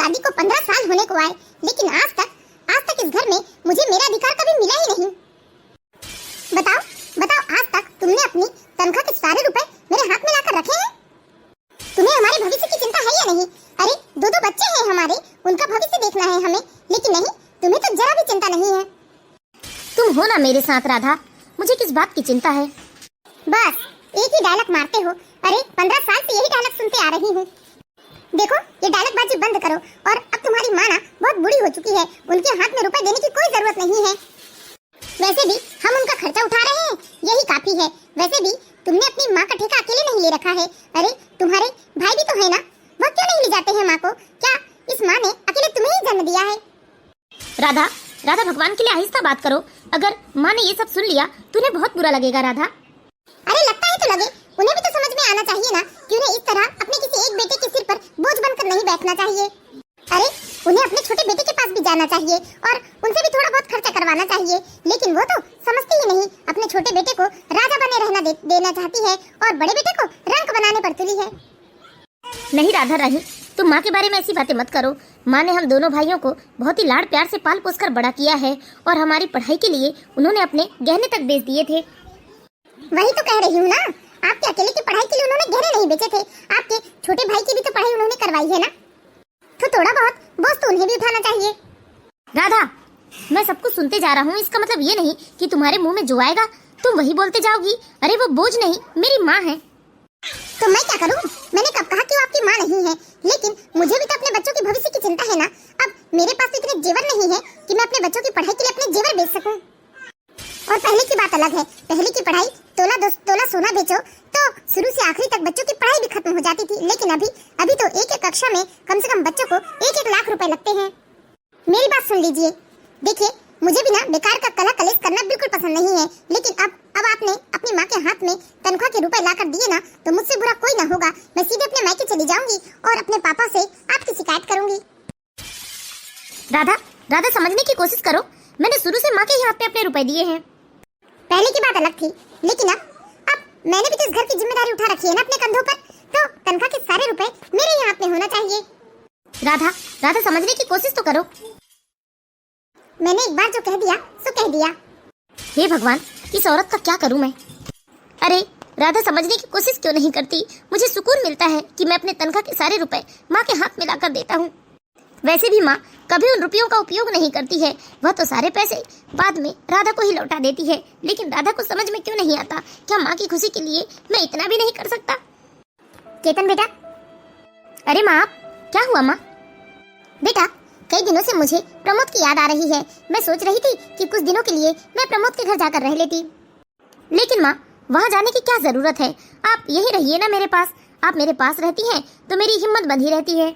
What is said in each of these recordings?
शादी को 15 साल होने को आए, लेकिन आज तक इस घर में मुझे मेरा अधिकार कभी मिला ही नहीं। बताओ आज तक तुमने अपनी तनख्वाह के सारे रुपए मेरे हाथ में लाकर रखे हैं? तुम्हें हमारे भविष्य की चिंता है या नहीं? अरे दो बच्चे हैं हमारे, उनका भविष्य देखना है हमें, लेकिन नहीं, तुम्हें तो जरा भी चिंता नहीं है। तुम हो ना मेरे साथ राधा, मुझे किस बात की चिंता है? बस एक ही डायलॉग मारते हो। अरे 15 साल से यही डायलॉग सुनते आ रही हूँ। देखो ये डायलॉग बाजी बंद करो, और अब तुम्हारी माँ ना बहुत बुरी हो चुकी है, उनके हाथ में रुपए देने की कोई जरूरत नहीं है। वैसे भी हम उनका खर्चा उठा रहे हैं, यही काफी है। वैसे भी तुमने अपनी माँ का ठेका अकेले नहीं ले रखा है। अरे तुम्हारे भाई भी तो है ना, वह क्यों नहीं ले जाते हैं माँ को? क्या इस माँ ने अकेले तुम्हें ही जन्म दिया है? राधा भगवान के लिए आहिस्ता बात करो। अगर माँ ने ये सब सुन लिया तो उन्हें बहुत बुरा लगेगा राधा। अरे लगता है तो लगे, उन्हें भी तो समझ में आना चाहिए ना कि उन्हें इस तरह अपने किसी एक बेटे के सिर पर बोझ बनकर नहीं बैठना चाहिए। अरे उन्हें अपने छोटे बेटे के पास भी जाना चाहिए और उनसे भी थोड़ा बहुत खर्चा करवाना चाहिए, लेकिन वो तो समझती ही नहीं। अपने छोटे बेटे को राजा बने रहना देना चाहती है और बड़े बेटे को रंक बनाने पर तुली है। नहीं राधा राही, तुम माँ के बारे में ऐसी बातें मत करो। माँ ने हम दोनों भाइयों को बहुत ही लाड़ प्यार से पाल पोस कर बड़ा किया है, और हमारी पढ़ाई के लिए उन्होंने अपने गहने तक बेच दिए थे। वही तो कह रही हूँ ना, आपके अकेले की पढ़ाई के लिए उन्होंने गहने नहीं बेचे थे, आपके छोटे भाई की भी तो पढ़ाई उन्होंने करवाई है ना, तो थोड़ा बहुत बोझ तो उन्हें भी उठाना चाहिए। राधा, मैं सब कुछ सुनते जा रहा हूँ, इसका मतलब ये नहीं कि तुम्हारे मुंह में जो आएगा तुम वही बोलते जाओगी। अरे वो बोझ नहीं, मेरी माँ है। तो मैं क्या करूँ? मैंने कब कहा कि वो आपकी माँ नहीं है? लेकिन मुझे भी तो अपने बच्चों के भविष्य की चिंता है ना। अब मेरे पास तो इतने जेवर नहीं है कि मैं अपने बच्चों की पढ़ाई के लिए अपने जेवर बेच सकूं। और पहले की बात अलग है, पहले की पढ़ाई तोला सोना बेचो तो शुरू से आखिरी तक बच्चों की पढ़ाई भी खत्म हो जाती थी, लेकिन अभी तो एक कक्षा में कम से कम बच्चों को 1 लाख रुपए लगते हैं। मेरी बात सुन लीजिए, देखिए मुझे भी ना बेकार का कला कलेश करना बिल्कुल पसंद नहीं है, लेकिन अब आपने अपनी माँ के हाथ में तनख्वाह के रुपए लाकर दिए ना, तो मुझसे बुरा कोई ना होगा। मैं सीधे अपने मायके चली जाऊंगी और अपने पापा से आपकी शिकायत करूंगी। राधा समझने की कोशिश करो, मैंने शुरू से माँ के ही हाथ में अपने रुपए दिए हैं। पहले की बात अलग थी, लेकिन अब मैंने भी तो इस घर की जिम्मेदारी उठा रखी है ना अपने कंधों पर, तो तनख्वाह के सारे रुपए मेरे ही हाथ में होना चाहिए। राधा समझने की कोशिश तो करो। मैंने एक बार जो कह दिया सो कह दिया। हे भगवान, इस औरत का क्या करूं मैं? अरे राधा समझने की कोशिश क्यों नहीं करती? मुझे सुकून मिलता है कि मैं अपने तनख्वाह के सारे रुपए माँ के हाथ में लाकर देता हूँ। वैसे भी माँ कभी उन रुपयों का उपयोग नहीं करती है, वह तो सारे पैसे बाद में राधा को ही लौटा देती है। लेकिन राधा को समझ में क्यों नहीं आता, क्या माँ की खुशी के लिए मैं इतना भी नहीं कर सकता? केतन बेटा। अरे माँ, क्या हुआ माँ? बेटा कई दिनों से मुझे प्रमोद की याद आ रही है। मैं सोच रही थी कि कुछ दिनों के लिए मैं प्रमोद के घर जाकर रह लेती। लेकिन माँ, वहाँ जाने की क्या जरूरत है? आप यही रहिए ना मेरे पास। आप मेरे पास रहती हैं तो मेरी हिम्मत बंधी रहती है।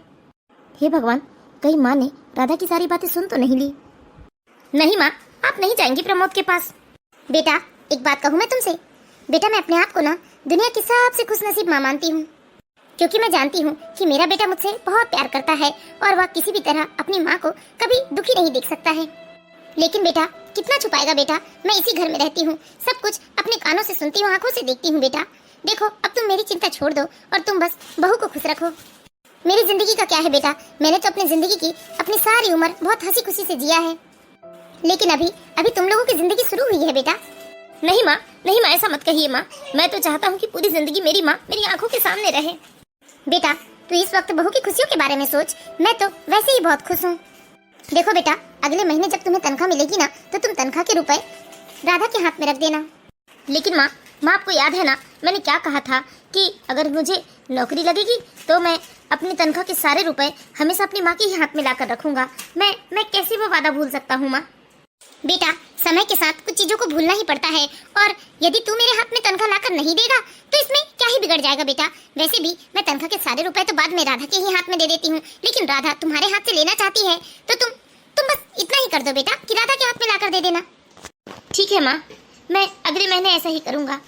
हे भगवान, कहीं माँ ने राधा की सारी बातें सुन तो नहीं ली? नहीं माँ, आप नहीं जाएंगी प्रमोद के पास। बेटा एक बात कहूँ मैं तुमसे? बेटा मैं अपने आप को ना दुनिया की सबसे खुशनसीब माँ मानती हूँ, क्योंकि मैं जानती हूँ कि मेरा बेटा मुझसे बहुत प्यार करता है और वह किसी भी तरह अपनी माँ को कभी दुखी नहीं देख सकता है। लेकिन बेटा कितना छुपाएगा बेटा, मैं इसी घर में रहती हूँ, सब कुछ अपने कानों से सुनती हूँ, आंखों से देखती हूँ। बेटा देखो, अब तुम मेरी चिंता छोड़ दो और तुम बस बहू को खुश रखो। मेरी जिंदगी का क्या है बेटा, मैंने तो अपनी जिंदगी की अपनी सारी उम्र बहुत हंसी खुशी से जिया है, लेकिन अभी तुम लोगों की जिंदगी शुरू हुई है बेटा। नहीं माँ, ऐसा मत कहिए माँ। मैं तो चाहता हूँ कि पूरी जिंदगी मेरी माँ मेरी आंखों के सामने रहे। बेटा तू इस वक्त बहू की खुशियों के बारे में सोच, मैं तो वैसे ही बहुत खुश हूँ। देखो बेटा, अगले महीने जब तुम्हें तनख्वाह मिलेगी ना, तो तुम तनख्वाह के रुपए राधा के हाथ में रख देना। लेकिन माँ, आपको याद है ना मैंने क्या कहा था कि अगर मुझे नौकरी लगेगी तो मैं अपनी तनख्वाह के सारे रुपए हमेशा अपनी माँ के ही हाथ में लाकर रखूंगा। मैं कैसे वो वादा भूल सकता हूँ माँ? बेटा समय के साथ कुछ चीजों को भूलना ही पड़ता है, और यदि तू मेरे हाथ में तनख्वाह लाकर नहीं देगा तो इसमें क्या ही बिगड़ जाएगा बेटा। वैसे भी मैं तनख्वाह के सारे रुपए तो बाद में राधा के ही हाथ में दे देती हूँ, लेकिन राधा तुम्हारे हाथ से लेना चाहती है तो तुम बस इतना ही कर दो बेटा कि राधा के हाथ में लाकर दे देना। ठीक है माँ, मैं अगले महीने ऐसा ही करूँगा।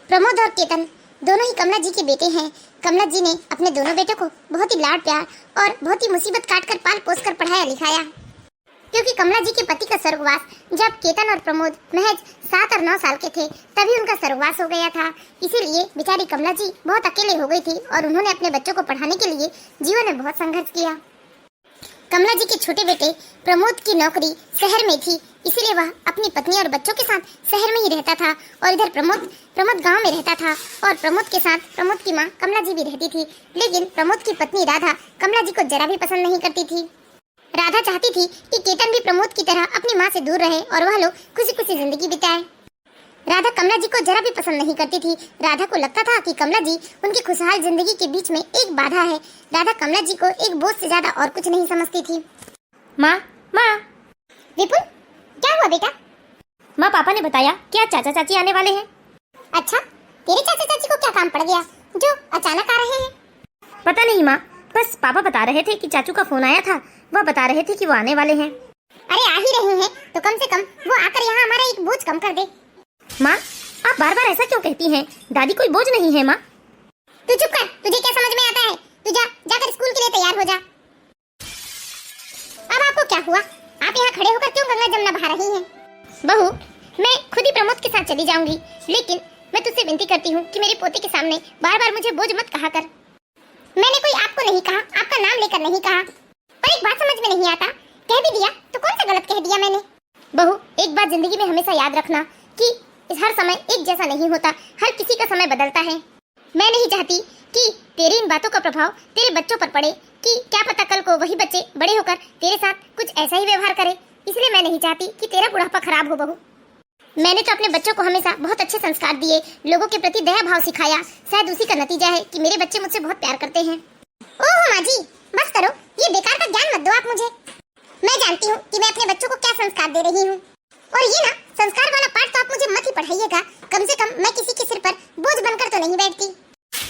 प्रमोद और केतन दोनों ही कमला जी के बेटे हैं। कमला जी ने अपने दोनों बेटों को बहुत ही लाड प्यार और बहुत ही मुसीबत काट कर पाल पोस कर पढ़ाया लिखाया। क्योंकि कमला जी के पति का स्वर्गवास जब केतन और प्रमोद महज 7 और 9 साल के थे तभी उनका स्वर्गवास हो गया था। इसीलिए बेचारी कमला जी बहुत अकेले हो गई थी और उन्होंने अपने बच्चों को पढ़ाने के लिए जीवन में बहुत संघर्ष किया। कमला जी के छोटे बेटे प्रमोद की नौकरी शहर में थी, इसीलिए वह अपनी पत्नी और बच्चों के साथ शहर में ही रहता था और इधर प्रमोद गांव में रहता था और प्रमोद के साथ प्रमोद की माँ कमला जी भी रहती थी। लेकिन प्रमोद की पत्नी राधा कमला जी को जरा भी पसंद नहीं करती थी। राधा चाहती थी कि केतन भी प्रमोद की तरह अपनी माँ से दूर रहे और वह लोग खुशी खुशी जिंदगी बिताए। राधा कमला जी को जरा भी पसंद नहीं करती थी। राधा को लगता था कि कमला जी उनकी खुशहाल जिंदगी के बीच में एक बाधा है। राधा कमला जी को एक बोझ से ज्यादा और कुछ नहीं समझती थी। माँ माँ विपुल, क्या हुआ बेटा? माँ, पापा ने बताया कि आज चाचा चाची आने वाले हैं। अच्छा, तेरे चाचा चाची को क्या काम पड़ गया जो अचानक आ रहे हैं? पता नहीं माँ, बस पापा बता रहे थे कि चाचू का फोन आया था, वह बता रहे थे कि वो आने वाले हैं। अरे आ ही रहे हैं तो कम से कम वो आकर यहाँ हमारा एक बोझ कम कर दे। माँ, आप बार बार ऐसा क्यों कहती हैं? दादी कोई बोझ नहीं है माँ। तू चुप कर, तुझे क्या समझ में आता है? तू जाकर स्कूल के लिए तैयार हो जा। अब आपको क्या हुआ? आप यहाँ खड़े होकर क्यों गंगा जमुना बहा रही हैं? बहू, मैं खुद ही प्रमोद के साथ चली जाऊंगी, लेकिन मैं तुझसे विनती करती हूँ कि मेरे पोते के सामने बार बार मुझे बोझ मत कहा कर। मैंने कोई आपको नहीं कहा, आपका नाम लेकर नहीं कहा। पर एक बात समझ में नहीं आता, कह भी दिया तो कौन सा गलत कह दिया मैंने? बहू, एक बात जिंदगी में हमेशा याद रखना कि हर समय एक जैसा नहीं होता, हर किसी का समय बदलता है। मैं नहीं चाहती कि तेरी इन बातों का प्रभाव तेरे बच्चों पर पड़े, कि क्या पता कल को वही बच्चे बड़े होकर तेरे साथ कुछ ऐसा ही व्यवहार करें। इसलिए मैं नहीं चाहती कि तेरा बुढ़ापा खराब हो बहू। मैंने तो अपने बच्चों को हमेशा बहुत अच्छे संस्कार दिए, लोगों के प्रति दया भाव सिखाया। शायद उसी का नतीजा है कि मेरे बच्चे मुझसे बहुत प्यार करते हैं। ओह माँ जी, बस करो, ये बेकार का ज्ञान मत दो आप मुझे। मैं जानती हूँ कि मैं अपने बच्चों को क्या संस्कार दे रही हूँ, और ये ना संस्कार वाला पाठ तो आप मुझे मत ही पढ़ाइएगा। कम से कम मैं किसी के सिर पर बोझ बनकर तो नहीं बैठती।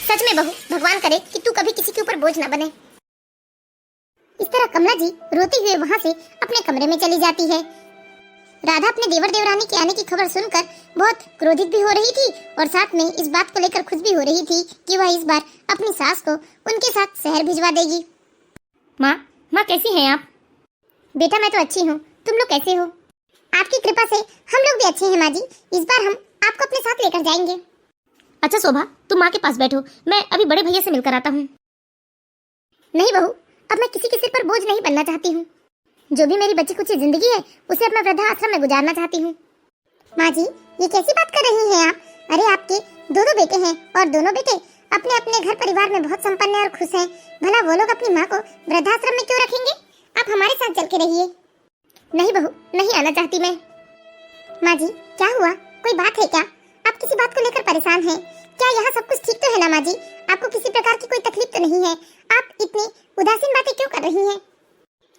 सच में बहू, भगवान करे कि तू कभी किसी के ऊपर बोझ न बने। इस तरह कमला जी रोते हुए वहाँ से अपने कमरे में चली जाती है। राधा अपने देवर देवरानी के आने की खबर सुनकर बहुत क्रोधित भी हो रही थी और साथ में इस बात को लेकर खुश भी हो रही थी कि वह इस बार अपनी सास को उनके साथ शहर भिजवा देगी। माँ कैसी हैं आप? बेटा मैं तो अच्छी हूँ, तुम लोग कैसे हो? आपकी कृपा से हम लोग भी अच्छे हैं माँ जी। इस बार हम आपको अपने साथ लेकर जाएंगे। अच्छा शोभा, तुम माँ के पास बैठो, मैं अभी बड़े भैया से मिलकर आता हूँ। नहीं बहू, अब मैं किसी के सिर पर बोझ नहीं बनना चाहती हूँ। जो भी मेरी बची कुछ जिंदगी है उसे अब मैं वृद्धाश्रम में गुजारना चाहती हूँ। माँ जी, ये कैसी बात कर रही हैं आप? अरे आपके दो बेटे हैं और दोनों बेटे अपने अपने घर परिवार में बहुत संपन्न और खुश हैं। भला वो लोग अपनी माँ को वृद्धाश्रम में क्यों रखेंगे? आप हमारे साथ चल के रहिए। नहीं बहू, नहीं आना चाहती मैं। माँ जी, क्या हुआ? कोई बात है क्या? आप किसी बात को लेकर परेशान हैं? क्या यहाँ सब कुछ ठीक तो है ना माँ जी? आपको किसी प्रकार की कोई तकलीफ तो नहीं है? आप इतनी उदासीन बातें क्यों कर रही हैं?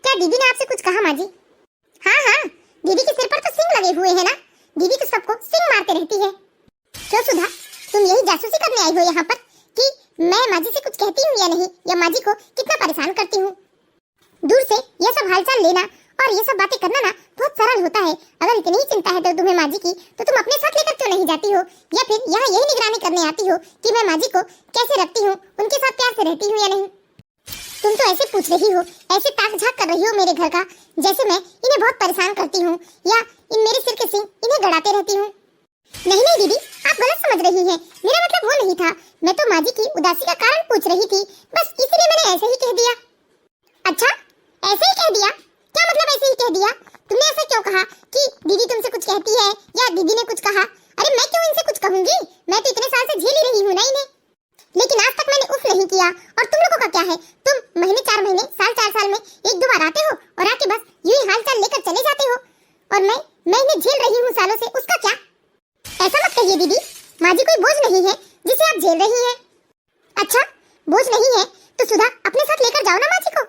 क्या दीदी ने आपसे कुछ कहा माँ जी? हाँ, दीदी के सिर पर तो सिंग लगे हुए हैं ना। दीदी तो सबको सिंग मारते रहती है। क्यों सुधा, तुम यही जासूसी करने आई हो यहाँ पर कि मैं माँ जी से कुछ कहती हूँ या नहीं, या माँ जी को कितना परेशान करती हूँ? दूर से ये सब हालचाल लेना और ये सब बातें करना ना बहुत सरल होता है। अगर इतनी ही चिंता है तो तुम्हें माँ जी की, तो तुम अपने साथ लेकर क्यों नहीं जाती हो, या फिर यहाँ यही निगरानी करने आती हो कि मैं माँ जी को कैसे रखती हूँ, उनके साथ प्यार से रहती हूँ या नहीं? तुम तो ऐसे पूछ रही हो, ऐसे ताक झाक कर रही हो मेरे घर का, जैसे मैं इन्हें बहुत परेशान करती हूँ या इन मेरे सिर के सिंग इन्हें गड़ाते रहती हूँ। नहीं दीदी, आप गलत समझ रही हैं। मेरा मतलब वो नहीं था। मैं तो माँ जी की उदासी का कारण पूछ रही थी, बस इसीलिए मैंने ऐसे ही कह दिया। अच्छा, ऐसे ही कह दिया? क्या मतलब ऐसे ही कह दिया? तुमने ऐसा क्यों कहा कि दीदी तुमसे कुछ कहती है या दीदी ने कुछ कहा? अरे मैं क्यों इनसे कुछ कहूंगी? मैं तो इतने साल से झेल ही रही हूँ ना इन्हें। लेकिन आज तक मैंने उफ नहीं किया। और तुम लोगों का क्या है? तुम महीने 4 महीने, साल 4 साल में एक दो बार आते हो और आके बस यूं ही हालचाल लेकर चले जाते हो। और मैं इन्हें झेल रही हूँ सालों से, उसका क्या? ऐसा मत कहिए दीदी, माँ जी कोई बोझ नहीं है जिसे आप झेल रही हैं। अच्छा, बोझ नहीं है तो सुधा अपने साथ लेकर जाओ ना माँ जी को,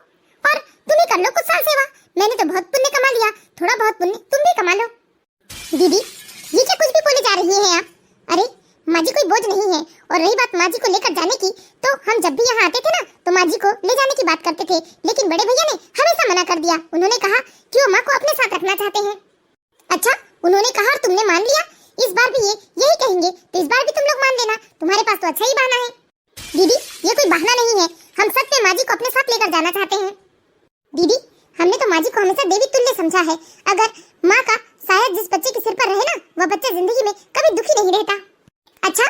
और तुम ही कर लो कुछ साल सेवा। मैंने तो बहुत पुण्य कमा लिया, थोड़ा बहुत पुण्य तुम भी कमा लो। दीदी, ये क्या कुछ भी बोले जा रही हैं आप? अरे माँ जी कोई बोझ नहीं है। और रही बात माँ जी को लेकर जाने की, तो हम जब भी यहाँ आते थे ना तो माँ जी को ले जाने की बात करते थे, लेकिन बड़े भैया ने हमेशा मना कर दिया। उन्होंने कहा कि वो माँ को अपने साथ रखना चाहते हैं। अच्छा, उन्होंने कहा और तुमने मान लिया? इस बार भी ये यही कहेंगे तो इस बार भी तुम लोग मान लेना, तुम्हारे पास तो अच्छा ही बहाना है। दीदी, ये कोई बहाना नहीं है, हम सच में माँ जी को अपने साथ लेकर जाना चाहते हैं। दीदी, हमने तो माँ जी को हमेशा देवी तुल्य समझा है। अगर माँ का साया जिस बच्चे के सिर पर रहे ना, वह बच्चा जिंदगी में कभी दुखी नहीं रहता। अच्छा,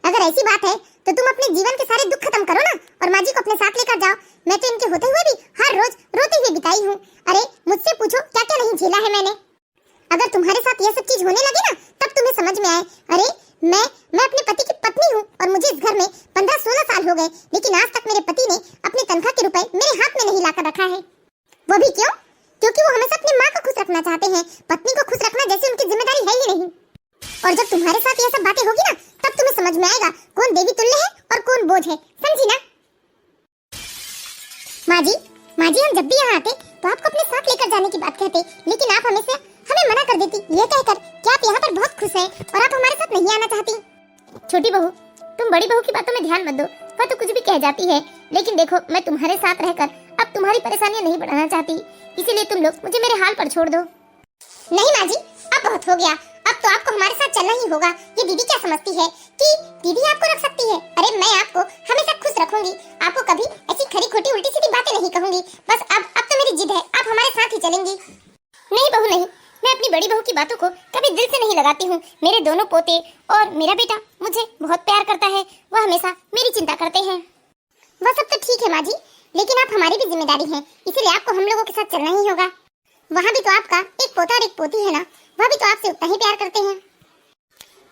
अगर ऐसी बात है तो तुम अपने जीवन के सारे दुख खत्म करो ना और माँ जी को अपने साथ लेकर जाओ। मैं तो इनके होते हुए भी हर रोज रोते हुए बिताई हूँ। अरे मुझसे पूछो क्या क्या नहीं झेला है मैंने। अगर तुम्हारे साथ यह सब चीज होने लगी ना, तब तुम्हें समझ में आए। अरे मैं अपने पति की पत्नी हूँ और मुझे इस घर में 15-16 साल हो गए, लेकिन आज तक मेरे पति ने अपनी तनख्वाह के रुपए मेरे हाथ में नहीं लाकर रखा है। वो भी क्यों? क्योंकि वो हमेशा अपनी माँ को खुश रखना चाहते हैं। पत्नी को खुश रखना जैसे उनकी जिम्मेदारी है ही नहीं। और जब तुम्हारे साथ यह सब बातें होगी ना, तब तुम्हें समझ में आएगा कौन देवी तुल्य है और कौन बोझ है। समझी ना? माँ जी हम जब भी यहाँ आते तो आपको अपने साथ लेकर जाने की बात कहते, लेकिन आप हमें मना कर देती, ये कहकर कि आप यहाँ पर बहुत खुश हैं और आप हमारे साथ नहीं आना चाहती। छोटी बहू, तुम बड़ी बहू की बातों में ध्यान मत दो, वह तो कुछ भी कह जाती है। लेकिन देखो, मैं तुम्हारे साथ रहकर अब तुम्हारी परेशानियां नहीं बढ़ाना चाहती, इसीलिए तुम लोग मुझे मेरे हाल पर छोड़ दो। नहीं माँ जी, अब बहुत हो गया। अब तो आपको हमारे साथ चलना ही होगा। ये दीदी क्या समझती है कि दीदी आपको रख सकती है? अरे मैं आपको हमेशा खुश रखूंगी, आपको कभी ऐसी खरी खोटी उल्टी सीधी बातें नहीं कहूंगी। बस अब तो मेरी जिद है, आप हमारे साथ ही चलेंगी। नहीं बहू नहीं, मैं अपनी बड़ी बहू की बातों को कभी दिल से नहीं लगाती हूँ। मेरे दोनों पोते और मेरा बेटा मुझे बहुत प्यार करता है, वह हमेशा मेरी चिंता करते हैं। वह सब तो ठीक है माँ जी, लेकिन आप हमारी भी जिम्मेदारी है, इसीलिए आपको हम लोगों के साथ चलना ही होगा। वहाँ भी तो आपका एक पोता और एक पोती है ना, वह भी तो आपसे उतना ही प्यार करते हैं।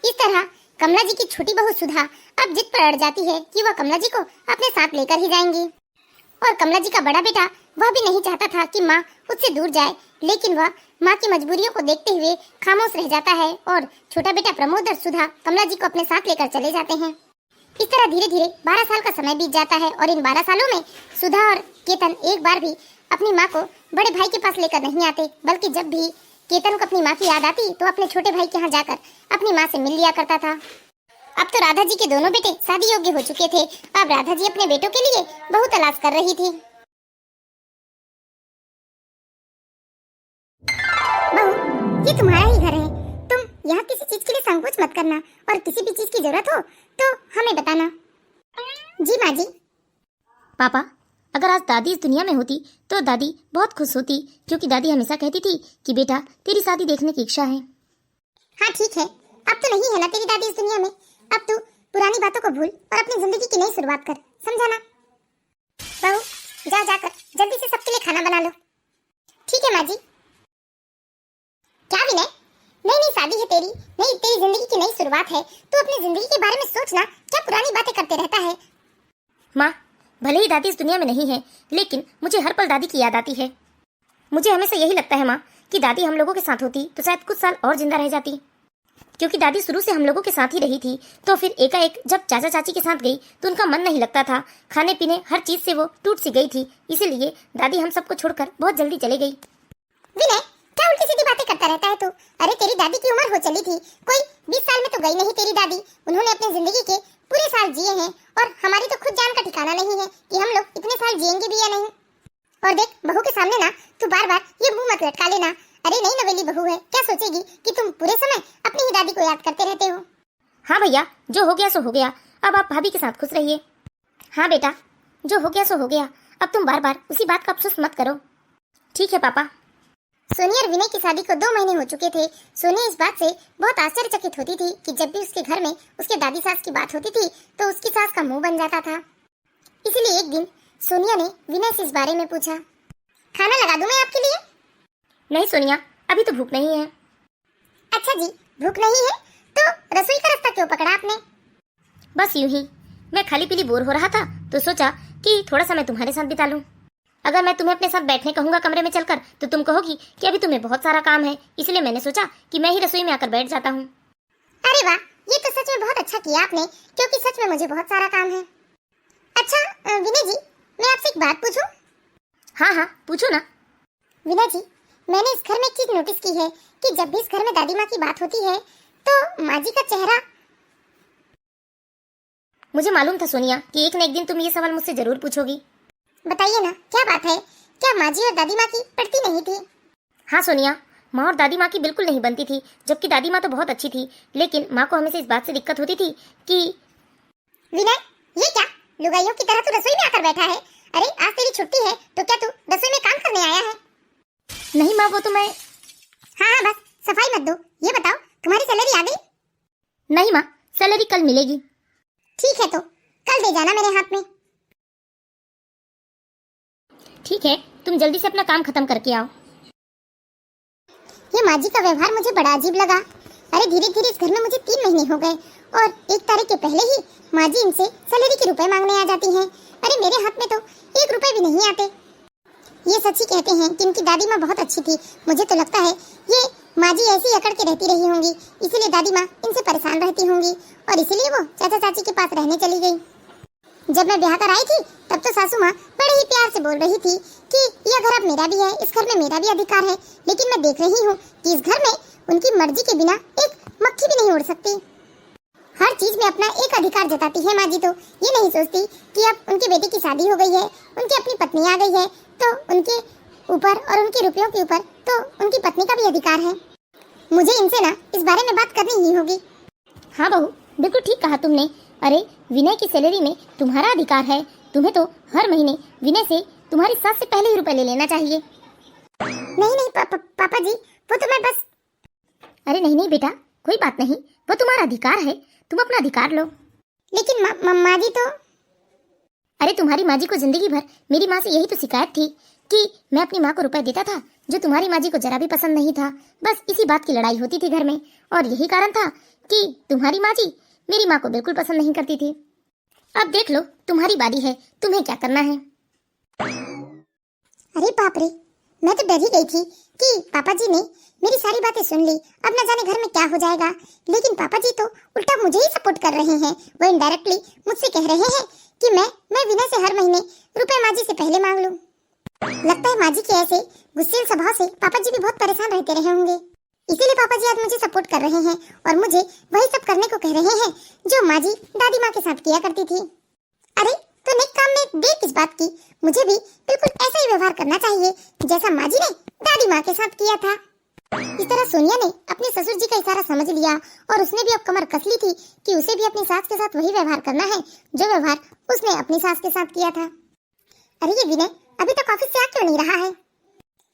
इस तरह कमला जी की छोटी बहू सुधा अब जिद पर अड़ जाती है कि वह कमला जी को अपने साथ लेकर ही जाएंगी। और कमला जी का बड़ा बेटा वह भी नहीं चाहता था कि माँ उससे दूर जाए, लेकिन वह माँ की मजबूरियों को देखते हुए खामोश रह जाता है और छोटा बेटा प्रमोद और सुधा कमला जी को अपने साथ लेकर चले जाते हैं। इस तरह धीरे धीरे 12 साल का समय बीत जाता है और इन 12 सालों में सुधा और केतन एक बार भी अपनी माँ को बड़े भाई के पास लेकर नहीं आते, बल्कि जब भी केतन को अपनी माँ की याद आती तो अपने छोटे भाई के यहाँ जाकर अपनी माँ से मिल लिया करता था। अब तो राधा जी के दोनों बेटे शादी योग्य हो चुके थे। अब राधा जी अपने बेटों के लिए बहू तलाश कर रही थी। बहू, ये तुम्हारा ही घर है, तुम यहाँ किसी चीज के लिए संकोच मत करना और किसी भी चीज की जरूरत हो तो हमें बताना। जी माँ जी। पापा, अगर आज दादी इस दुनिया में होती तो दादी बहुत खुश होती, क्योंकि दादी हमेशा कहती थी कि बेटा तेरी शादी देखने की इच्छा है। हाँ ठीक है, अब तो नहीं है ना तेरी दादी इस दुनिया में। अब तू पुरानी बातों को भूल और अपनी जिंदगी की नई शुरुआत कर, समझा ना? बहू, जाकर जल्दी से सबके लिए खाना बना लो। ठीक है माँ जी। क्या विनय, नई शादी है तेरी, तेरी जिंदगी की नई शुरुआत है, तू अपनी जिंदगी के बारे में सोचना, क्या पुरानी बातें करते रहता है? माँ, भले ही दादी इस दुनिया में नहीं है, लेकिन मुझे हर पल दादी की याद आती है। मुझे हमेशा यही लगता है माँ कि दादी हम लोगों के साथ होती तो शायद कुछ साल और जिंदा रह जाती, क्योंकि दादी शुरू से हम लोगों के साथ ही रही थी। तो फिर एकाएक जब चाचा चाची के साथ गई तो उनका मन नहीं लगता था, खाने पीने हर चीज से वो टूट सी गई थी, इसीलिए दादी हम सबको छोड़कर बहुत जल्दी चली गई। विनय, क्या उल्टी सीधी बातें करता रहता है तू? अरे तेरी दादी की उम्र हो चली थी, कोई 20 साल में तो गई नहीं तेरी दादी। उन्होंने अपनी जिंदगी के पूरे साल जिए हैं और हमारी तो खुद जान का ठिकाना नहीं है कि हम लोग इतने साल जिएंगे भी या नहीं। और देख, बहू के सामने ना तू बार बार ये मुंह मत लटका लेना। अरे नई नवेली बहू है, क्या सोचेगी कि तुम पूरे समय अपनी ही दादी को याद करते रहते हो। हाँ भैया, जो हो गया सो हो गया, अब आप भाभी के साथ खुश रहिए। हाँ बेटा, जो हो गया सो हो गया, अब तुम बार बार उसी बात का अफसोस मत करो। ठीक है पापा। सोनी और विनय की शादी को 2 महीने हो चुके थे। सोनी इस बात से बहुत आश्चर्यचकित होती थी कि जब भी उसके घर में उसके दादी सास की बात होती थी तो उसकी सास का मुंह बन जाता था। इसलिए एक दिन सोनिया ने विनय से इस बारे में पूछा, खाना लगा दूं मैं आपके लिए? नहीं सोनिया, अभी तो भूख नहीं है। अच्छा जी, भूख नहीं है तो रसोई का रास्ता क्यों पकड़ा आपने? बस यूं ही, मैं खाली पीली बोर हो रहा था तो सोचा कि थोड़ा सा मैं तुम्हारे साथ बिता लूं। अगर मैं तुम्हें अपने साथ बैठने कहूंगा कमरे में चलकर तो तुम कहोगी कि अभी तुम्हें बहुत सारा काम है, इसलिए मैंने सोचा कि मैं ही रसोई में आकर बैठ जाता हूँ। अरे वाह, ये तो सच में बहुत अच्छा किया आपने, क्योंकि सच में मुझे बहुत सारा काम है। अच्छा विनय जी, मैं आपसे एक बात पूछूं? हाँ पूछो ना। विनय जी, मैंने इस घर में एक चीज नोटिस की है कि जब भी इस घर में दादी माँ की बात होती है तो माँ जी का चेहरा। मुझे मालूम था सोनिया कि एक न एक दिन तुम ये सवाल मुझसे जरूर पूछोगी। बताइए ना, क्या बात है? क्या माँ जी और दादी माँ की पड़ती नहीं थी? हाँ सोनिया, माँ और दादी माँ की बिल्कुल नहीं बनती थी, जबकि दादी माँ तो बहुत अच्छी थी, लेकिन माँ को हमेशा इस बात से दिक्कत होती थी कि विनय, ये क्या लुगाइयों की तरह तू रसोई में आकर बैठा है? अरे आज तेरी छुट्टी है तो क्या तू रसोई में काम करने आया है? नहीं माँ, वो तो मैं... हाँ हाँ, बस सफाई मत दो। ये बताओ, तुम्हारी सैलरी आ गई? नहीं माँ, सैलरी कल मिलेगी। ठीक है, तो कल दे जाना मेरे हाथ में। ठीक है, तुम जल्दी से अपना काम खत्म करके आओ। ये माँ जी का व्यवहार मुझे बड़ा अजीब लगा। अरे धीरे धीरे इस घर में मुझे 3 महीने हो गए और 1 तारीख के पहले ही माँ जी इनसे सैलरी के रुपए मांगने आ जाती हैं। अरे मेरे हाथ में तो 1 रुपए भी नहीं आते। ये सच ही कहते हैं कि इनकी दादी माँ बहुत अच्छी थी। मुझे तो लगता है ये माँ जी ऐसी अकड़ के रहती रही होंगी, इसीलिए दादी माँ इनसे परेशान रहती होंगी और इसीलिए वो चाचा चाची के पास रहने चली गई। जब मैं ब्याह कर आई थी तब तो सासू माँ बड़े ही प्यार से बोल रही थी कि यह घर अब मेरा भी है, इस घर में मेरा भी अधिकार है। लेकिन मैं देख रही हूँ कि इस घर में उनकी मर्जी के बिना एक मक्खी भी नहीं उड़ सकती। हर चीज में अपना एक अधिकार जताती है माँ जी। तो ये नहीं सोचती कि अब उनके बेटे की शादी हो गई है, उनकी अपनी पत्नी आ गई है, तो उनके ऊपर और उनके रुपयों के ऊपर तो उनकी पत्नी का भी अधिकार है। मुझे इनसे ना इस बारे में बात करनी ही होगी। हाँ बहू, बिल्कुल ठीक कहा तुमने। अरे विनय की सैलरी में तुम्हारा अधिकार है। तुम्हें तो हर महीने विनय से तुम्हारी सास से पहले ही रुपए ले लेना चाहिए। नहीं नहीं पापा जी, वो तो मैं बस... अरे नहीं नहीं बेटा, कोई बात नहीं, वो तुम्हारा अधिकार है, तुम अपना अधिकार लो। लेकिन माँ जी तो... अरे तुम्हारी माँ जी को जिंदगी भर मेरी माँ से यही तो शिकायत थी कि मैं अपनी माँ को रुपए देता था, जो तुम्हारी माँ जी को जरा भी पसंद नहीं था। बस इसी बात की लड़ाई होती थी घर में और यही कारण था कि तुम्हारी माँ जी मेरी माँ को बिल्कुल पसंद नहीं करती थी। अब देख लो, तुम्हारी बारी है, तुम्हें क्या करना है। अरे बाप रे, मैं तो डर ही गई थी कि पापा जी ने मेरी सारी बातें सुन ली, अब न जाने घर में क्या हो जाएगा। लेकिन पापा जी तो उल्टा मुझे ही सपोर्ट कर रहे हैं। वो इनडायरेक्टली मुझसे कह रहे हैं कि मैं विनय से हर महीने रुपए माँ जी से पहले मांग लूं। लगता है माँ जी के ऐसे गुस्सेल स्वभाव से पापा जी भी बहुत परेशान रहते रहे होंगे, इसीलिए पापा जी आज मुझे सपोर्ट कर रहे हैं और मुझे वही सब करने को कह रहे हैं जो माँ जी दादी माँ के साथ किया करती थी। अरे तो नेक काम में देर किस बात की, मुझे भी बिल्कुल ऐसा ही व्यवहार करना चाहिए जैसा माँ जी ने दादी माँ के साथ किया था। इस तरह सोनिया ने अपने ससुर जी का इशारा समझ लिया और उसने भी अब कमर कस ली थी कि उसे भी अपनी सास के साथ वही व्यवहार करना है जो व्यवहार उसने अपनी सास के साथ किया था। अरे ये विनय अभी तक ऑफिस से आ क्यों नहीं रहा है?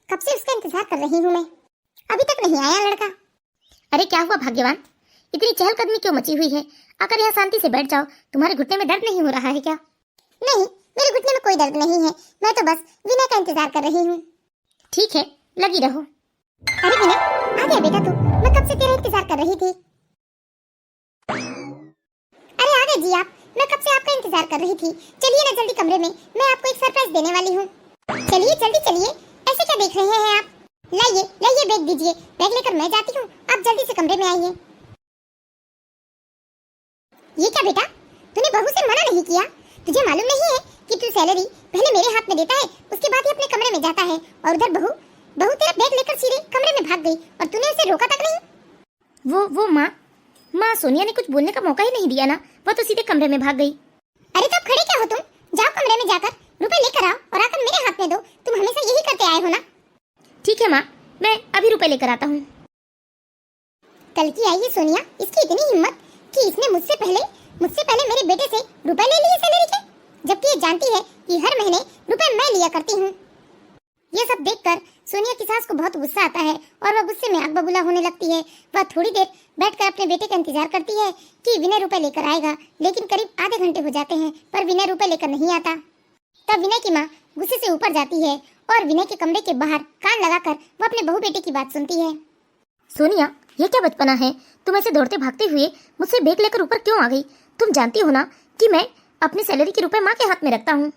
कब से उसका इंतजार कर रही हूँ मैं, अभी तक नहीं आया लड़का। अरे क्या हुआ भाग्यवान, इतनी चहलकदमी क्यों मची हुई है? आकर यहाँ शांति से बैठ जाओ। तुम्हारे घुटने में दर्द नहीं हो रहा है क्या? नहीं, मेरे घुटने में कोई दर्द नहीं है, मैं तो बस विनय का इंतजार कर रही हूँ। ठीक है, लगी रहो। अरे विनय, आ गया बेटा तू, मैं कब से तेरा इंतजार कर रही थी। अरे आ गए जी आप, मैं कब से आपका इंतजार कर रही थी। चलिए ना जल्दी कमरे में, मैं आपको एक सरप्राइज देने वाली हूँ। चलिए जल्दी चलिए, ऐसे क्या देख रहे हैं आप? लाइए लाइए बैग दीजिए, बैग लेकर मैं जाती हूँ, आप जल्दी से कमरे में आइए। ये क्या बेटा, तूने बहू से मना नहीं किया? तुझे मालूम नहीं है कि तू सैलरी पहले मेरे हाथ में देता है, उसके बाद ही अपने कमरे में जाता है, और उधर बहू तेरा बैग लेकर सीधे कमरे में भाग गई और तूने उसे रोका तक नहीं। वो माँ सोनिया ने कुछ बोलने का मौका ही नहीं दिया ना, वो तो सीधे कमरे में भाग गई। अरे तब खड़े क्या हो तुम, जाओ कमरे में जाकर रुपए लेकर आओ और आकर मेरे हाथ में दो। तुम हमेशा यही करते आए हो ना। ठीक है माँ, मैं अभी रुपए लेकर आता हूँ। कल की आई है सोनिया, इसकी इतनी हिम्मत कि इसने मुझसे पहले मेरे बेटे से रुपए ले लिए सैलरी के, जबकि ये जानती है कि हर महीने रुपए मैं लिया करती हूँ। ये सब देखकर सोनिया की सास को बहुत गुस्सा आता है और वह गुस्से में आग बबूला होने लगती है। वह थोड़ी देर बैठकर अपने बेटे का इंतजार करती है कि विनय रुपए लेकर आएगा, लेकिन करीब आधे घंटे हो जाते हैं पर विनय रुपए लेकर नहीं आता। तब विनय की माँ गुस्से से ऊपर जाती है और विनय के कमरे के बाहर कान लगाकर वो अपने बहू बेटे की बात सुनती है। सोनिया, ये क्या बचपना है? तुम ऐसे दौड़ते भागते हुए मुझसे बैग लेकर ऊपर क्यों आ गई? तुम जानती हो ना कि मैं अपनी सैलरी के रुपए माँ के हाथ में रखता हूँ।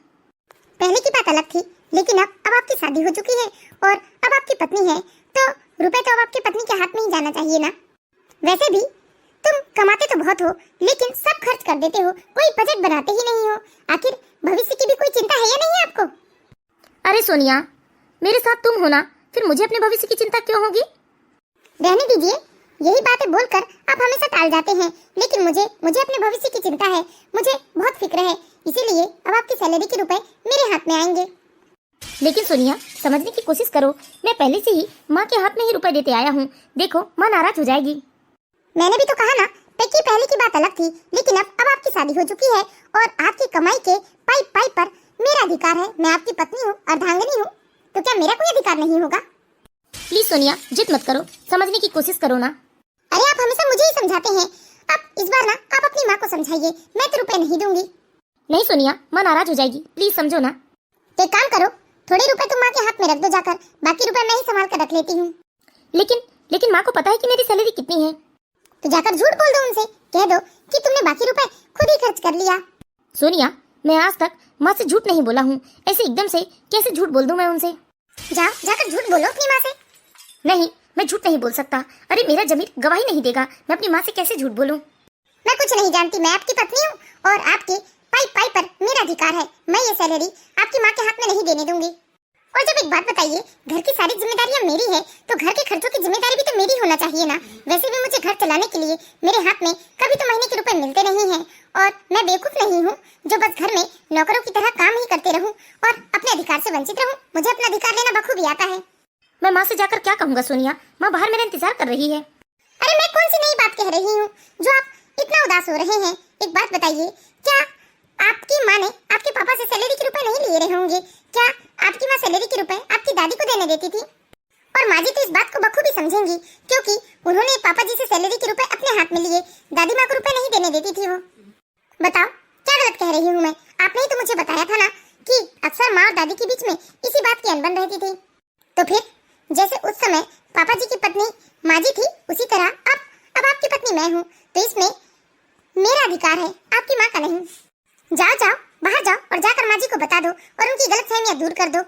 पहले की बात अलग थी, लेकिन अब आपकी शादी हो चुकी है और अब आपकी पत्नी है, तो रुपए तो अब आपकी पत्नी के हाथ में ही जाना चाहिए ना। वैसे भी तुम कमाते तो बहुत हो, लेकिन सब खर्च कर देते हो, कोई बजट बनाते ही नहीं हो। आखिर भविष्य की भी कोई चिंता है या नहीं आपको? अरे सोनिया, मेरे साथ तुम हो ना, फिर मुझे अपने भविष्य की चिंता क्यों होगी? रहने दीजिए, यही बातें बोलकर आप हमेशा टाल जाते हैं, लेकिन मुझे अपने भविष्य की चिंता है, मुझे बहुत फिक्र है, इसीलिए अब आपकी सैलरी के रुपए मेरे हाथ में आएंगे। लेकिन सोनिया, समझने की कोशिश करो, मैं पहले से ही माँ के हाथ में ही रुपए देते आया हूँ। देखो, माँ नाराज हो जाएगी। मैंने भी तो कहा ना, पहले की बात अलग थी, लेकिन अब आपकी शादी हो चुकी है और आपकी कमाई के पाई पर मेरा अधिकार है। मैं आपकी पत्नी हूँ, अर्धांगिनी हूँ, तो क्या मेरा कोई अधिकार नहीं होगा? प्लीज सोनिया, जिद मत करो, समझने की कोशिश करो ना। अरे आप हमेशा मुझे ही समझाते हैं, अब इस बार ना आप अपनी माँ को समझाइए, मैं तो रुपए नहीं दूंगी। नहीं सोनिया, माँ नाराज हो जाएगी, प्लीज समझो ना। तो एक काम करो, थोड़े रुपए तुम माँ के हाथ में रख दो जाकर, बाकी रुपए मैं ही संभाल कर रख लेती हूँ। लेकिन माँ को पता है कि मेरी सैलरी कितनी है। तो जाकर झूठ बोल दो उनसे, कह दो कि तुमने बाकी रुपए खुद ही खर्च कर लिया। सोनिया, मैं आज तक माँ से झूठ नहीं बोला हूँ, ऐसे एकदम से कैसे झूठ बोल दूं मैं उनसे। जाओ जाकर झूठ बोलो अपनी माँ से। नहीं, मैं झूठ नहीं बोल सकता। अरे मेरा जमीर गवाही नहीं देगा, मैं अपनी माँ से कैसे झूठ बोलूं। मैं कुछ नहीं जानती, मैं आपकी पत्नी हूँ और आपके पाई पाई पर मेरा अधिकार है। मैं ये सैलरी आपकी माँ के हाथ में नहीं देने दूंगी। और जब एक बात बताइए, घर की सारी जिम्मेदारियां मेरी है, तो घर के खर्चों की जिम्मेदारी भी तो मेरी होना चाहिए ना। वैसे भी मुझे घर चलाने के लिए मेरे हाथ में कभी तो महीने के रुपए मिलते नहीं हैं, और मैं बेवकूफ नहीं हूँ जो बस घर में नौकरों की तरह काम ही करते रहूँ और अपने अधिकार से वंचित रहूँ। मुझे अपना अधिकार लेना बखूबी आता है। मैं माँ से जाकर क्या कहूँगा सोनिया, माँ बाहर मेरा इंतजार कर रही है। अरे मैं कौन सी नई बात कह रही हूँ जो आप इतना उदास हो रहे हैं। एक बात बताइए, क्या आपकी माँ ने आपके पापा से सैलरी के रुपए नहीं लिए रहे होंगे? क्या आपकी माँ सैलरी के रुपए आपकी दादी को देने देती थी? और माँ जी तो इस बात को बखूबी समझेंगी, क्योंकि उन्होंने पापा जी से सैलरी के रुपए अपने हाथ में लिए, दादी माँ को रुपए नहीं देने देती थी वो। बताओ क्या गलत कह रही हूँ मैं? आपने ही तो मुझे बताया था ना कि अक्सर माँ और दादी के बीच में इसी बात की अनबन रहती थी। तो फिर जैसे उस समय पापा जी की पत्नी माँ जी थी, उसी तरह अब आपकी पत्नी मैं हूँ, तो इसमें मेरा अधिकार है, आपकी माँ का नहीं। जाओ जाओ, बाहर जाओ और जाकर माँ जी को बता दो और उनकी गलतफहमियां दूर कर दो।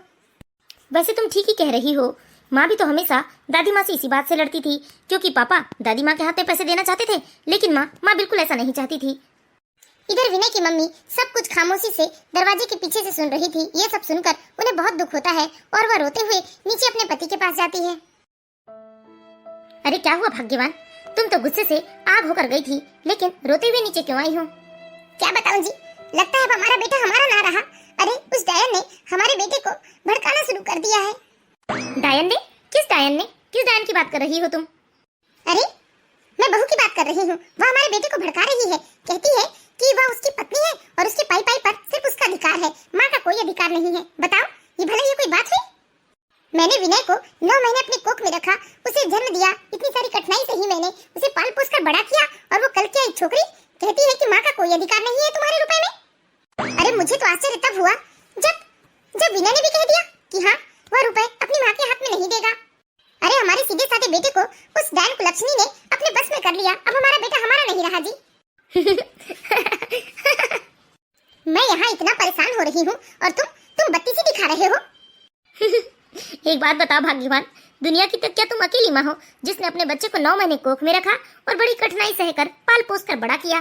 वैसे तुम ठीक ही कह रही हो, माँ भी तो हमेशा दादी माँ से इसी बात से लड़ती थी, क्योंकि पापा दादी माँ के हाथ में पैसे देना चाहते थे, लेकिन माँ बिल्कुल ऐसा नहीं चाहती थी। इधर विनय की मम्मी सब कुछ खामोशी से दरवाजे के पीछे से सुन रही थी। ये सब सुनकर उन्हें बहुत दुख होता है और वह रोते हुए नीचे अपने पति के पास जाती है। अरे क्या हुआ भाग्यवान, तुम तो गुस्से से आग होकर गई थी, लेकिन रोते हुए नीचे क्यों आई हो? क्या बताऊं जी, लगता है अब हमारा बेटा हमारा ना रहा। अरे उस डायन ने हमारे बेटे को भड़काना शुरू कर दिया है। डायन ने? किस डायन की बात कर रही हो तुम? अरे मैं बहू की बात कर रही हूँ, वह हमारे बेटे को भड़का रही है। कहती है कि वह उसकी पत्नी है और उसके पाई पाई पर सिर्फ उसका अधिकार है, माँ का कोई अधिकार नहीं है। बताओ ये भला ये कोई बात है? मैंने विनय को 9 महीने अपने कोख में रखा, उसे जन्म दिया, इतनी सारी कठिनाई से ही मैंने उसे पाल पोस कर बड़ा किया, और वो कल क्या एक छोकरी कहती है कि माँ का कोई अधिकार नहीं है तुम्हारे रुपए में। अरे मुझे तो आश्चर्य तब हुआ जब विनय ने भी कह दिया कि हाँ वह रुपए अपनी माँ के हाथ में नहीं देगा। अरे हमारे सीधे साधे बेटे को उस डायन कुलक्षणी ने अपने बस में कर लिया, अब हमारा बेटा हमारा नहीं रहा जी। मैं यहाँ इतना परेशान हो रही हूँ और तुम बत्ती सी दिखा रहे हो। एक बात बताओ भाग्यवान, दुनिया की तक क्या तुम अकेली माँ हो जिसने अपने बच्चे को 9 महीने कोख में रखा और बड़ी कठिनाई सहकर पाल पोस कर बड़ा किया?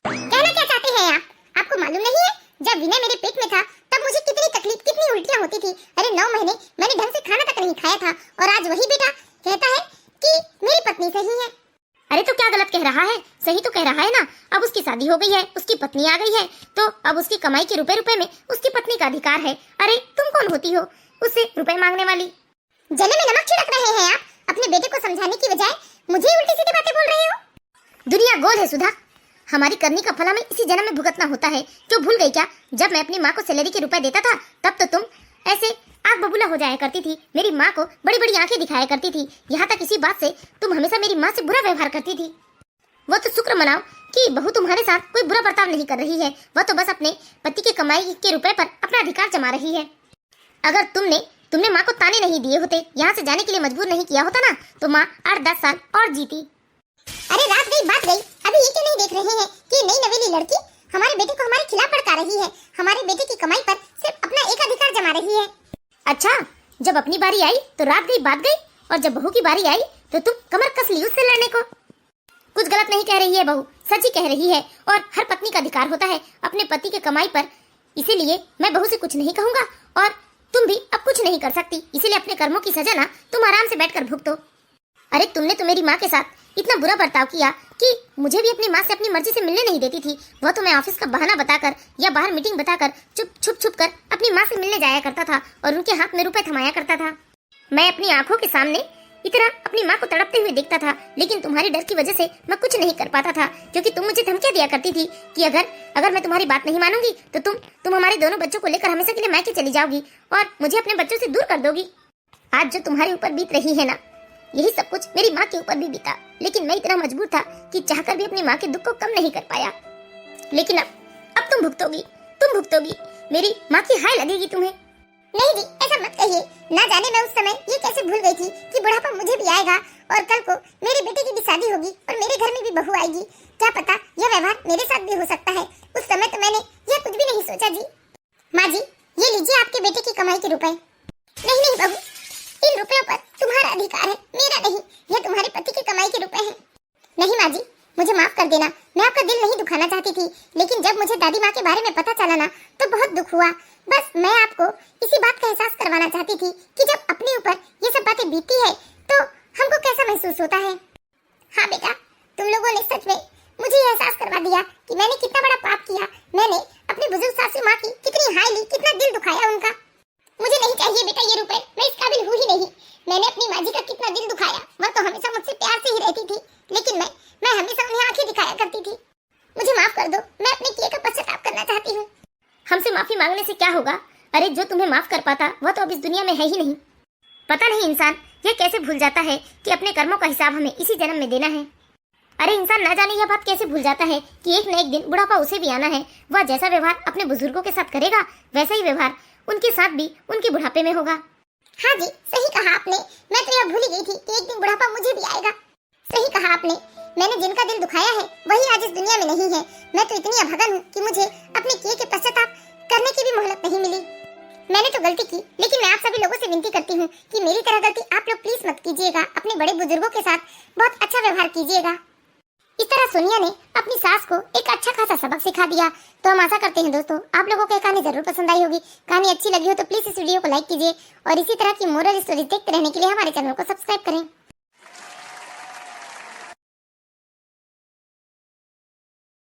कहना क्या चाहते हैं आप? आपको मालूम नहीं है जब विनय मेरे पेट में था तब मुझे कितनी तकलीफ, कितनी उल्टियाँ होती थी। अरे 9 महीने मैंने ढंग से खाना तक नहीं खाया था, और आज वही बेटा कहता है कि मेरी पत्नी सही है। अरे तो क्या गलत कह रहा है? सही तो कह रहा है ना। अब उसकी शादी हो गई है, उसकी पत्नी आ गई है, तो अब उसकी कमाई के रुपए में उसकी पत्नी का अधिकार है। अरे तुम कौन होती हो उससे रुपए मांगने वाली? जले में नमक छिड़क रहे हैं आप। अपने बेटे को समझाने की बजाय मुझे उल्टी सीधी बातें बोल रहे हो। दुनिया गोल है सुधा, हमारी करनी का फल हमें इसी जन्म में भुगतना होता है। क्यों भूल गई क्या? जब मैं अपनी माँ को सैलरी के रुपए देता था तब तो तुम ऐसे आग बबूला हो जाया करती थी, मेरी माँ को बड़ी बड़ी आंखें दिखाया करती थी। यहाँ तक इसी बात से तुम हमेशा मेरी माँ से बुरा व्यवहार करती थी। वो तो शुक्र मनाओ कि बहू तुम्हारे साथ कोई बुरा बर्ताव नहीं कर रही है, वह तो बस अपने पति के कमाई के रुपए पर अपना अधिकार जमा रही है। अगर तुमने माँ को ताने नहीं दिए होते, यहाँ से जाने के लिए मजबूर नहीं किया होता ना, तो माँ 8-10 साल और जीती। अरे रात गई बात गई, अभी ये क्यों नहीं देख रहे हैं कि नई नवेली लड़की हमारे बेटे को हमारे खिलाफ भड़का रही है, हमारे बेटे की कमाई पर सिर्फ अपना एक अधिकार जमा रही है। अच्छा, जब अपनी बारी आई तो रात गई बात गई, और जब बहू की बारी आई तो तुम कमर कस ली उससे लड़ने को। कुछ गलत नहीं कह रही है बहू, सच ही कह रही है। और हर पत्नी का अधिकार होता है अपने पति के कमाई पर, इसीलिए मैं बहू से कुछ नहीं कहूंगा और तुम भी अब कुछ नहीं कर सकती। इसीलिए अपने कर्मों की सजा ना तुम आराम से बैठकर भुगतो। अरे तुमने तो मेरी माँ के साथ इतना बुरा बर्ताव किया कि मुझे भी अपनी माँ से अपनी मर्जी से मिलने नहीं देती थी। वह तो मैं ऑफिस का बहाना बताकर या बाहर मीटिंग बताकर छुप कर अपनी माँ से मिलने जाया करता था और उनके हाथ में रुपए थमाया करता था। मैं अपनी आंखों के सामने इतना अपनी माँ को तड़पते हुए देखता था, लेकिन तुम्हारे डर की वजह से मैं कुछ नहीं कर पाता था, क्योंकि तुम मुझे धमकियां दिया करती थी कि अगर मैं तुम्हारी बात नहीं मानूंगी तो तुम हमारे दोनों बच्चों को लेकर हमेशा के लिए मैके चली जाओगी और मुझे अपने बच्चों से दूर कर दोगी। आज जो तुम्हारे ऊपर बीत रही है ना, यही सब कुछ मेरी माँ के ऊपर भी बीता, लेकिन मैं इतना मजबूर था कि चाहकर भी अपनी माँ के दुख को कम नहीं कर पाया। लेकिन अब तुम भुगतोगी, मेरी माँ की हाय लगेगी तुम्हें। नहीं जी, ऐसा मत कहिए। ना जाने मैं उस समय ये कैसे भूल गई थी कि बुढ़ापा मुझे भी आएगा और कल को मेरे बेटे की भी शादी होगी और मेरे घर में भी बहू आएगी। क्या पता यह व्यवहार मेरे साथ भी हो सकता है। उस समय तो मैंने यह कुछ भी नहीं सोचा जी। माँ जी, ये लीजिए आपके बेटे की कमाई के रुपए। नहीं बहू, इन रुपयों पर तुम्हारा अधिकार है, मेरा नहीं। यह तुम्हारे पति की कमाई के रुपए हैं। नहीं माँ जी, मुझे माफ कर देना। मैं आपका दिल नहीं दुखाना चाहती थी, लेकिन जब मुझे दादी माँ के बारे में पता चला ना तो बहुत दुख हुआ। बस मैं आपको इसी बात का एहसास करवाना चाहती थी कि जब अपने ऊपर ये सब बातें बीतती है तो हमको कैसा महसूस होता है। हाँ बेटा, तुम लोगों ने सच में मुझे ये एहसास करवा दिया कि मैंने कितना बड़ा पाप किया। मैंने अपनी बुजुर्ग सासू माँ की कितनी हाय ली, कितना दिल दुखाया उनका। मुझे नहीं चाहिए बेटा ये रुपए, मैं इस काबिल हूँ ही नहीं। मैंने अपनी माँ जी का कितना दिल दुखाया। वह तो हमेशा मुझसे प्यार से ही रहती थी, लेकिन मैं हमेशा उन्हें आंखें दिखाया करती थी। मुझे माफ कर दो, मैं अपने किए का पश्चाताप करना चाहती हूँ। हमसे माफी मांगने से क्या होगा? अरे जो तुम्हें माफ कर पाता वह तो अब इस दुनिया में है ही नहीं। पता नहीं इंसान यह कैसे भूल जाता है कि अपने कर्मों का हिसाब हमें इसी जन्म में देना है। अरे इंसान ना जाने यह बात कैसे भूल जाता है कि एक न एक दिन बुढ़ापा उसे भी आना है। वह जैसा व्यवहार अपने बुजुर्गों के साथ करेगा वैसा ही व्यवहार उनके साथ भी उनके बुढ़ापे में होगा। हाँ जी, सही कहा आपने। मैं तो यह भूल ही गई थी कि एक दिन बुढ़ापा मुझे भी आएगा। सही कहा आपने। मैंने जिनका दिल दुखाया है वही आज इस दुनिया में नहीं है। मैं तो इतनी अभागन हूँ कि मुझे अपने किए के पश्चाताप करने की भी मोहलत नहीं मिली। मैंने तो गलती की, लेकिन मैं आप सभी लोगों से विनती करती हूँ कि मेरी तरह गलती आप लोग प्लीज मत कीजिएगा। अपने बड़े बुजुर्गों के साथ बहुत अच्छा व्यवहार कीजिएगा। इस तरह सोनिया ने अपनी सास को एक अच्छा खासा सबक सिखा दिया। तो हम आशा करते हैं दोस्तों आप लोगों को कहानी जरूर पसंद आई होगी। कहानी अच्छी लगी हो तो प्लीज इस वीडियो को लाइक कीजिए और इसी तरह की मोरल स्टोरीज देखते रहने के लिए हमारे चैनल को सब्सक्राइब करें।